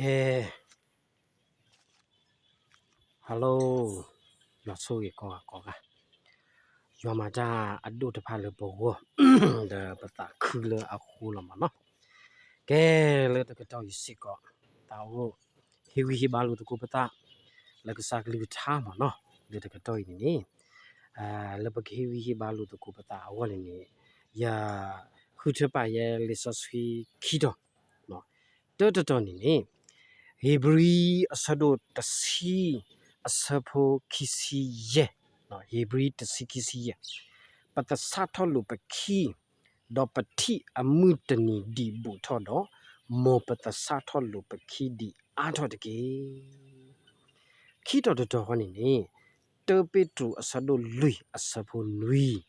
Okay, hello, not so you go. Your mother, I do the pilot bow, the but that cooler a cooler man. Okay, let the tell you sick of that. Here we balu to Kupata, like a sack live time or no, let the toy in it. Lebak here we balu to Kupata, one in it. Ya, Hutapa, Lisa sweet kiddo. No, Doton in it. Hebrew asado tasi asapo kisi ye no Hebrew tasi kisi ye but the sato lupa ki do pati amutani di buto do mo but the sato lupa ki di ato de ki do do honi ni to petru asado lui asapo lui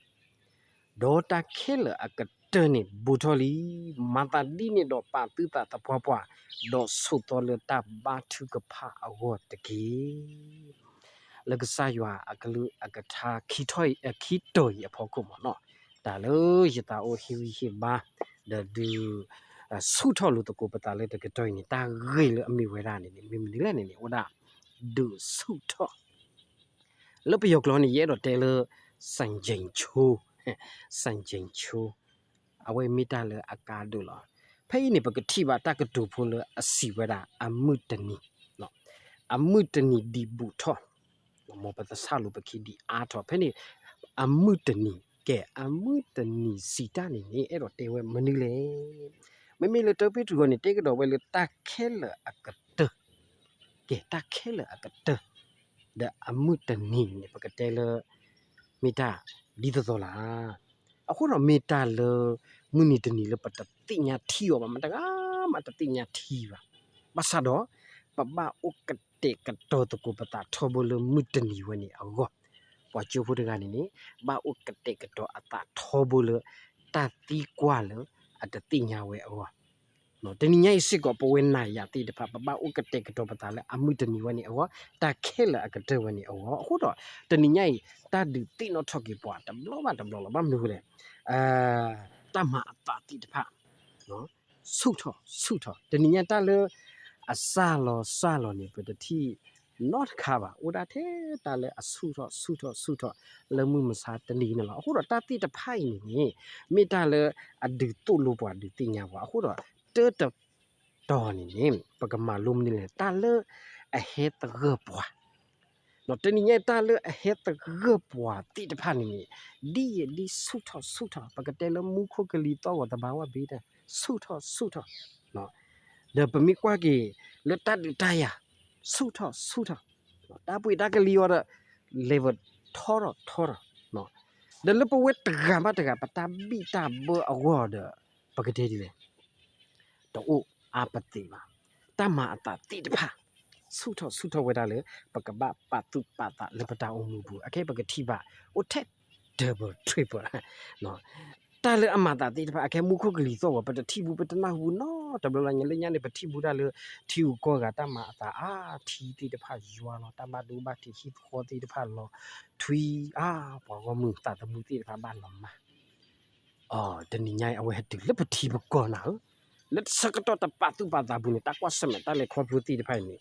Dota killer a katani butoli mata dini do pa tuta ta pwa do sutole ta batu ka pa awot ki lagsaywa akalu akatha khithoi a khitoi a phokum no da lo yita o hi ba da du su tho lu to ko pata le de katoi ni ta gai le ami we ra ni mi mi le ni oda du su tho lo pyo klo ni ye do te le san jing chu san jing chu awe mita le akadu lo phai ni pakati ba ta ka tu pho le asi we da amutani no amutani di bu tho mo pa ta sa lu pa ki di a tho phai ni amutani ke amutani sita ni ni ero te we mani le me le to pi tu ni te ka do we le ta khe le akata ke ta khe le akata da amutani ni pakate le mita di to la အခုတော့မေတာလမူနီတနီလပတ်တတိညာထီရောမတကားမတတိညာထီပါမဆာတော့ပပဥကတေကတောတကုပတာထောဘလမူတနီဝနီအောပွားချိုဖို့တကနေနေဘာဥကတေကတောအတာထောဘလတတိကွာလအတတိညာဝဲအောနော်တနီညာစစ်ကောပဝဲနာရတိတဖပပဥကတေကတောပတာလေအမှုတနီဝနီအောတခဲလအကတေဝနီအောအခုတော့တနီညာတဒီတိနောထော့ကေပွားတဘလောဘာမလို့လေတမအတာတိတဖနော်ဆုထောတနည်းတလအစလောနေပတတိ not cover ဥဒါတဲ့တလအဆုထောလမှုမစားတနည်းနော်အခုတော့တတိတဖိုင်နေမိတလအဒူတုလို့ပွားဒီတင်ညာပွားအခုတော့တေတတော်နေပကမာလုံးနေတလအဟက်တရပွားနော်တနည်းတလအဟက်တရပွားတိတဖာနေဒီဆုထောပကတဲလမှုခုကလီတော့တဘာဝဘေးတဲ့ဆုထောနော်ဒါပမိကွာကေလတတ်တယာဆုထောတာပွေတကလီရောlevel ထော်နော်ဒါလပဝက်တကမတကပတာဘီတာဘောအဝါဒပကတဲ့ဒီလေတော့အပတိပါတမအတာတိတဖာဆုထောဝဲတာလေပကပပတုပတာလပတာအမှုဘူးအခဲပကတိပါအိုထက် double triple နော်တာလေအမတာတိတဖာအခဲမှုခုကလီတော့ပတတိဘူးပတနာဘူးနော်တဘလညလေညနေပတိဘူးတာလေထီကိုကတမအတာအာထီတိတဖာယွာနော်တမဒူဘတိဟိခေါ်တိတဖာလောထွီဘောကမှုတာတမှုတိတဖာဘာလောမတနိညာအဝဲတိလပတိဘကောနာလက်စကတော့တပတ်သူပါတာဘူးနေတာကွာစမတလေခေါ်ပူတိတဖိုင်နေ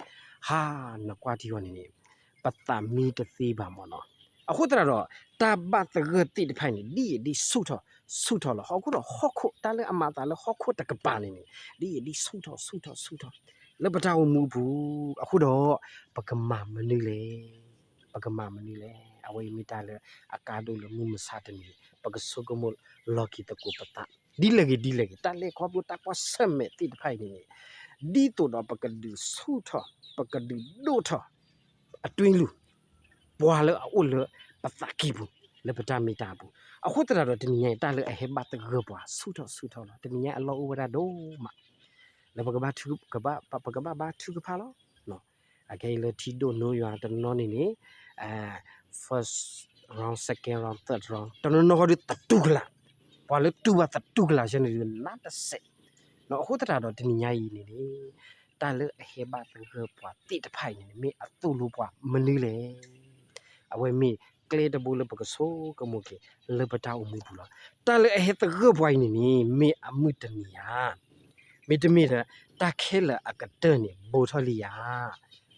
ဟာနကွာတီဝနေနေပတ္တမီတသေးပါမနော်အခုတရတော့တပတ်တရတိတဖိုင်နေဒီဆုထောလဟောခုတော့ဟောခုတလည်းအမတာလည်းဟောခုတကပါနေနေဒီဆုထောလက်ပတာဝမူဘူးအခုတော့ပကမာမနီလေအဝေးမီတာလေအကာဒိုလမှုမစားတနေပကဆုကမလော်ကီတကိုပတာဒီလေတလေခေါ်ဘူးတကွာစမဲတိတဖိုင်နေဒီတော့ပကဒူဆုထောပကဒူဒိုထောအတွင်းလူဘွာလေအိုလေပတာကီဘူးလေပတာမီတာဘူးအခုတရတော့တနည်းတလေအဟေဘတ်ကဘွာဆုထောလားတနည်းအလောဝရဒိုမလေပကဘာသူကဘာဘာသူကဖာလောနော်အကဲလေတီဒိုနိုယွာတနော်နေ first round second round third round တနော်ဟောဒီတတူကလာဘာလဲတူဝတ်တူကလာရှင်နေနာတဆက်နော်အခုတရတော့တနည်းညာကြီးနေလေတလေအဟေဘတ်ကဘွာတိတဖိုင်နေမေအတူလို့ဘွာမနီးလေအဝဲမေကလေတဘူလပကဆိုကမိုကေလေပတာအမှုဘူးလားတလေအဟေတကဘွာနေမေအမှုတနီယာ မိတမိတာခဲလအကတနေဘောထလီယာ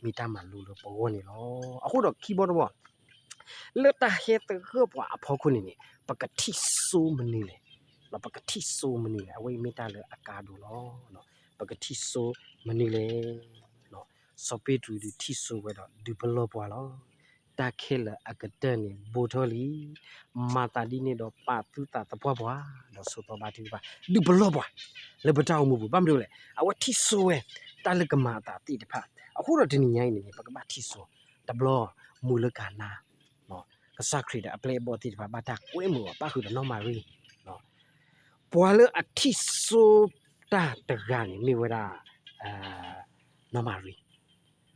မိတမလူလပေါ်နေလောအခုတော့ keyboard ဘောလက်တာဟဲတကပွားအဖို့ခုနေပကတိဆိုးမနေလေပကတိဆိုးမနေလေအဝိမိတလအကာဒူလောနော်ပကတိဆိုးမနေလေနော်စောပေတူဒီတိဆိုးဝဲတော့ဒီဘလောပွားလောတာခဲလအကတနေဘောထလီမာတာဒီနေတော့ပါသူတာတပွားပွားတော့ဆိုတော့ပါဒီပါဒီဘလောပွားလေပတောက်မှုဘာမလို့လဲအဝတိဆိုးဝဲတာလကမာတာတိတဖာအခုတော့ဒီညိုင်းနေပကပါတိဆိုးတဘလောမူလကနာနော်ကစားခရီးအပလေဘောတိတဖာဘာတာကွဲမှုပါခုတော့နော်မာရီနော်ပွာလအတိဆိုးတာတကနေမိဝရာနော်မာရီ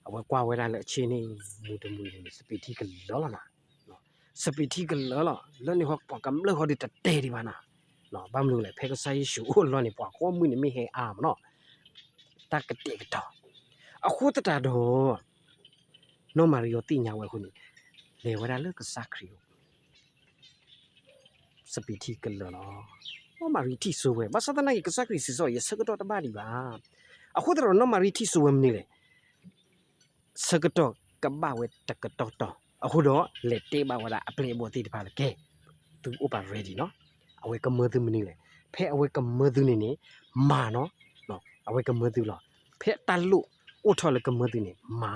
အဝကွာဝဲတာလေအချင်းနေမူတမူနေစပီတီကလောလာနော်စပီတီကလောလာလောနေဟောပကမလဟောဒီတတဲဒီပါနာနော်ဘာမလို့လဲဖဲကဆိုင်ရှူလောနေပွားကောမှုနေမိဟဲအာမနော်တကတိကတော့အခုတတာတော့နော်မာရီယိုတိညာဝဲခုနေလေဝဒါလကစားခရီယိုစပီတီကလောနော်မာရီတီဆိုဝဲဘာသာနိုင်ကစားခရီစီဆိုရစကတော့တပါဒီပါအခုတော့နော်မာရီတီဆိုဝဲမနေလေစကတော့ကဘာဝဲတကတော့တော့အခုတော့လက်တေးပါဝဒါအပလေဘောတိတပါလေကဲသူဥပါ ready နော်အဝဲကမသူမနေလေဖဲအဝဲကမသူနေနေမာနော်အဝဲကမသူလားဖဲတလူအိုထော်လကမသူနေမာ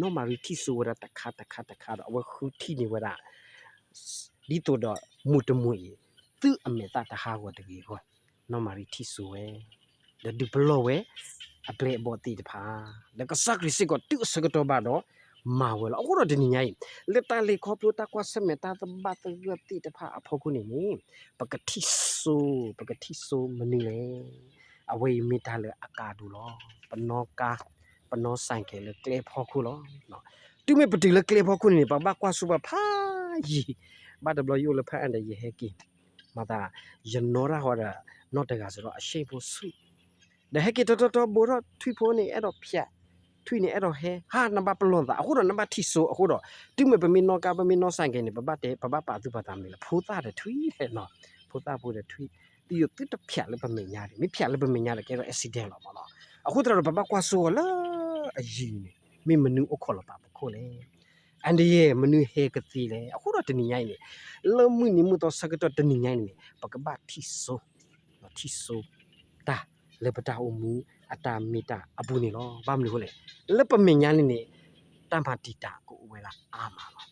နော်မာရီတီဆိုဝဒါတခါတော့အဝဲခူတီနေဝဒါဒီတော့မူတမွေသူအမေတာတဟာဝတကြီးဟောနော်မာရီတီဆိုဝဲဒီဘလောဝဲအပလေဘောတိတဖာလကစကရစ်ကတူစကတော့ဘာတော့မာဝဲအခုတော့ဒီညိုင်းလက်တလေးခေါပလိုတာကွာစမေတာတဘတ်ရတိတဖာအဖို့ခုနေနေပကတိဆိုမနေလေအဝေးမိတာလေအကာဒူလောပနောကာပနောဆိုင်ကလေကလေဖို့ခုလောနော်တူမေပတိလေကလေဖို့ခုနေပဘကွာစုပဖာကြီးဘာဒဘလယူလေဖာအန်တဲ့ဟဲကီမတာယနောရာဟောတာနော့တကဆိုတော့အရှိဖို့စုဒဟဲကီတော်ဘောရထွေဖို့နေအဲ့တော့ဖြတ်ထွေနေအဲ့တော့ဟဲဟာနံပါတ်ပလွန်တာအခုတော့နံပါတ်တီဆိုအခုတော့တူမေပမီနောကာပမီနောဆိုင်ကနေပပတဲ့ပပပါသူပတာမေလဖိုးတာတဲ့ထွေတဲ့နော်ဖိုးတာဖို့တဲ့ထွေဒီရတစ်ဖြတ်လည်းပမင်ညာတယ်မိဖြတ်လည်းပမင်ညာတယ်ကဲတော့ accident လောက်ပါတော့အခုတော့ပပကွာဆိုလာအရင်မိမနူအခလပါပခိုလေအန်ဒီရဲ့မနူဟဲကတိလေအခုတော့တနင်္ဂနွေနေလမှုနိမှုတော့စကတော့တနင်္ဂနွေနေပကဘာတီဆိုတာလေပတာအမှုအတာမီတာအပူနေလောဘာမလို့လဲလက်ပမင်ညာနေတမ်ပါတီတာကိုဝဲလာအာမာလော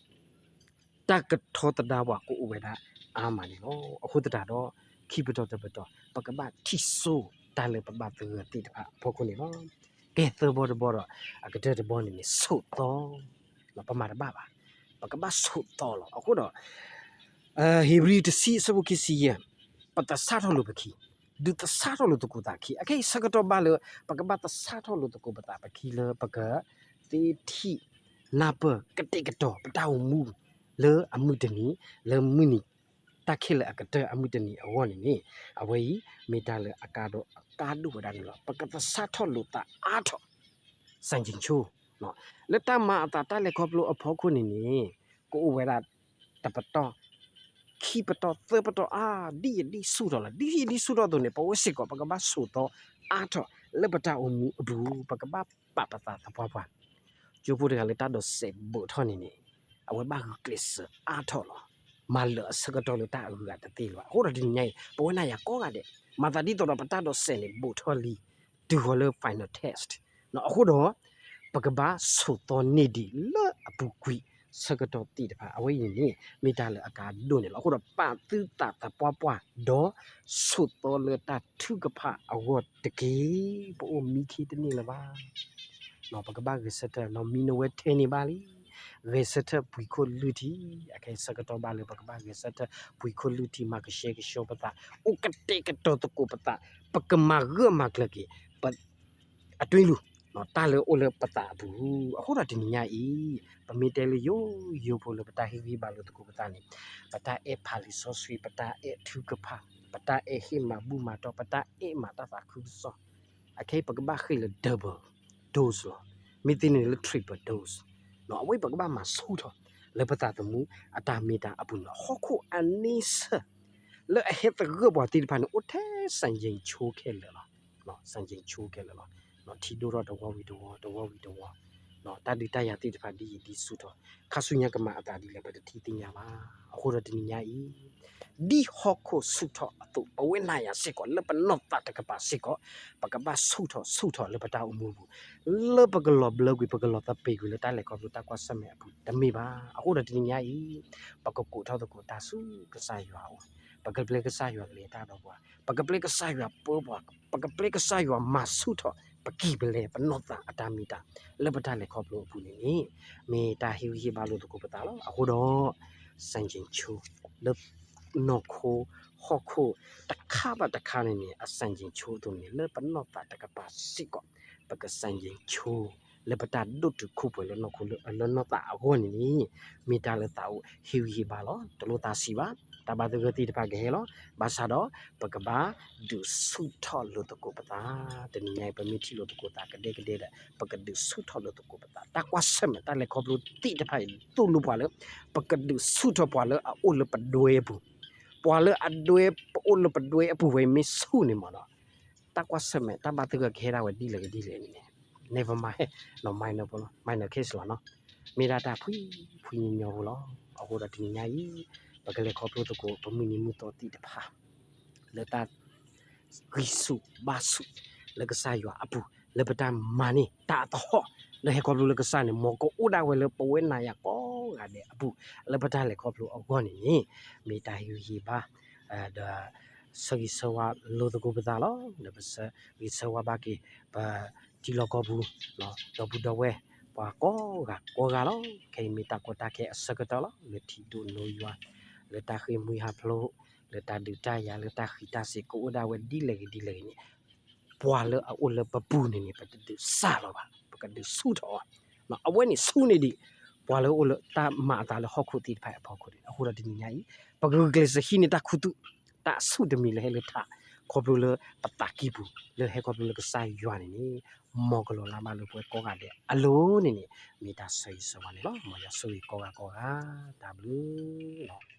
တကထောတဒါဝကိုဝဲလာအာမာနေလောအခုတတာတော့ခိပတော်တပတော်ပကဘာတီဆိုတာလေပဘာတတိတဖာဖို့ခုနေလောကဲသဘောတော့အကတဲ့ဘောနေဆုတ်တော့လောပမာတဘာပကဘာဆုတ်တော့လောအခုတော့ဟေဘရီတစီစဘုကိစီယပတဆာထောလို့ပခိဒုတဆာထောလို့တကူတာခိအကေစကတော့ဘာလို့ပကဘာတဆာထောလို့တကူပတာပခိလပကတေတိနာပကတိကတော့ပတောင်မူလေအမှုတနီလေမှုနီတခိလအကတဲ့အမှုတနီအဝနေနေအဝေးမေတာလေအကာတော့အကာဒုဝဒန်လောပကတဆာထောလို့တာအားထောစန်ချင်းချိုနော်လက်တမအတာတလက်ခေါပလို့အဖို့ခုနေနေကိုဝဲတာတပတော့ခိပတော့သပတော့ဒီဆူတော့လားဒီဆူတော့တော့နေပဝစစ်ကောပကဘာဆူတော့အားထောလက်ပတာအမှုအဘူးပကဘာပပတာတပွားပွားကျိုးဖို့တကလည်းတတော့စေဘူထောနေနေအဝဲဘာကလစ်အားထောလောမာလစကတော့လို့တာအူကတတိလောဟိုတော့ဒီညိုင်ပဝနာရကောကတဲ့မာတာဒီတော့ပတာတော့စေနေဘူထောလီဒီဟိုလေ final test နော်အခုတော့ပကဘာဆူတော့နေဒီလအပူကွီစကတော့တိတဖာအဝေးရင်နေမိတာလေအကာဒိုနေလောအခုတော့ပတူတာတပွားပွားတော့ဆူတော့လေတာထုကဖအဝတ်တကေပိုမီခီတနေလပါနော်ပကဘာကစတဲ့နော်မီနဝဲထဲနေပါလီရေစတဲ့ပွီခိုလူတီအကေစကတော့ဘာလေပကဘာကစတဲ့ပွီခိုလူတီမကရှေကရှောပတာဥကတေကတော့တကူပတာပကမာရမကလကေပအတွင်းလူနော်တာလေအိုလေပတာဘူးအခုတော့ဒီညဤပမီတဲလီယိုဖိုလေပတာဟီဗီဘာလို့တကူပတာနေပတာအေဖာလီဆိုဆွီပတာအေထူကဖာပတာအေဟီမာဘူမာတော့ပတာအေမာတာသာခုဆောအခေပကဘာခိလေ double dose လောမီတင်းလေ triple dose နော်အဝိပကဘာမှာဆူတော့လေပတာတမူအတာမီတာအပူနော်ဟခုအနိစလေအဟက်တရဘတီဖာနိုအထဲစန်ရင်ချိုးခဲလေလား နော်စံချိန်ချိုးခဲ့လို့နော်ထီတို့တော့တဝဝီတဝနော်တတိတရတိတဖာဒီစုတော့ခါဆုညာကမအတာဒီလည်းပဲတီတင်ညာပါအခုတော့ဒီညာဤဒီဟော့ကိုစုတော့အတူအဝိနာရစစ်ကောလပနော့တကပါစစ်ကောပကပါစုတော့လပတာအမှုဘူးလပကလောဘလကွေပကလောတပေကွေလတလည်းကောလူတကွာစမဲဘူးတမေပါအခုတော့ဒီညာဤပကကိုထောက်တော့ကိုတာစုကစားရွာပကပလေကစားရွာလေတာတော့ကွာပကပလေကစားရွာပေါ်ပွားပကပလေကစားရွာမဆုတော့ပကိပလေပနောတာအတာမီတာလပတာလည်းခေါပလို့ဘူးနေမေတာဟီဟီဘာလို့တကူပတာလို့အခုတော့စံချင်းချူလနော်ခိုဟော့ခိုတခါပါတခါနေအစံချင်းချူတို့နေလပနောတာတကပါစစ်ကောပကစံချင်းချူလပတာဒုတ်ခုပွဲလနော်ခိုလနော်တာအခုနေမေတာလတာဟီဟီဘာလို့တလို့တာစီပါတဘာတကတိတပါကဲလောဘာသာတော့ပကဘာဒုဆုထော်လို့တကိုပတာတနည်းငယ်ပမီတီလို့တကိုတာကတဲ့ပကဒုဆုထော်လို့တကိုပတာတကွာဆမ်တလည်းခေါပလို့တိတဖိုင်တူလူပွားလေပကဒုဆုထော်ပွားလေအိုလပဒွေဘူးပွားလေအဒွေအိုလပဒွေအပူဝဲမစ်ဆုနေမလားတကွာဆမ်တဘာတကခဲတာဝဒီလေနေ never mind နော် minor ပေါ့နော် minor case လားနော်မေရာတာဖွီညောလောအခုတော့ဒီညာကြီးပကလေခေါပလို့တကိုပမီနီမူတော်တိတဖာလေတာဂိစုဘာစုလေကစားရွာအပူလေပတမာနီတာတော့လေခေါပလို့လေကစားနေမောကိုဥဒါဝဲလေပဝဲနာရကောငါတဲ့အပူလေပတလေခေါပလို့အကောနေမေတာယူဟီပါဒါစဂီဆဝါလို့တကိုပတာလောလေပစဂီဆဝါဘာကီဘာတီလောကောဘူးနော်တော့ဘူးတော့ဝဲပွာကောလောခေမီတာကိုတာကေအစကတော့လေတီဒူနိုယွာလေတာခေမွေဟာဖလို့လေတာဒူတာယာလေတာခိတာစီကိုဒါဝဲဒီလေနေပွာလေအိုလေပပူနေပတ်တူစာလောပါပကတူဆူတော့နော်အဝဲနေဆူနေဒီပွာလေအိုလေတာမာတာလေဟော့ခုတီဖိုင်အဖောက်ခုဒီအခုတော့ဒီညာကြီးပကကလေစခိနေတာခုတူတာဆူဒမီလေလေတာခေါပလူလေပတာကီဘူးလေဟဲခေါပလူလေကဆိုင်ယွာနေမောကလောလာမလို့ပွဲကောကတဲ့အလိုနေမီတာဆိစဝါနေလို့မောရဆွေကောကဒါဘလူးနော်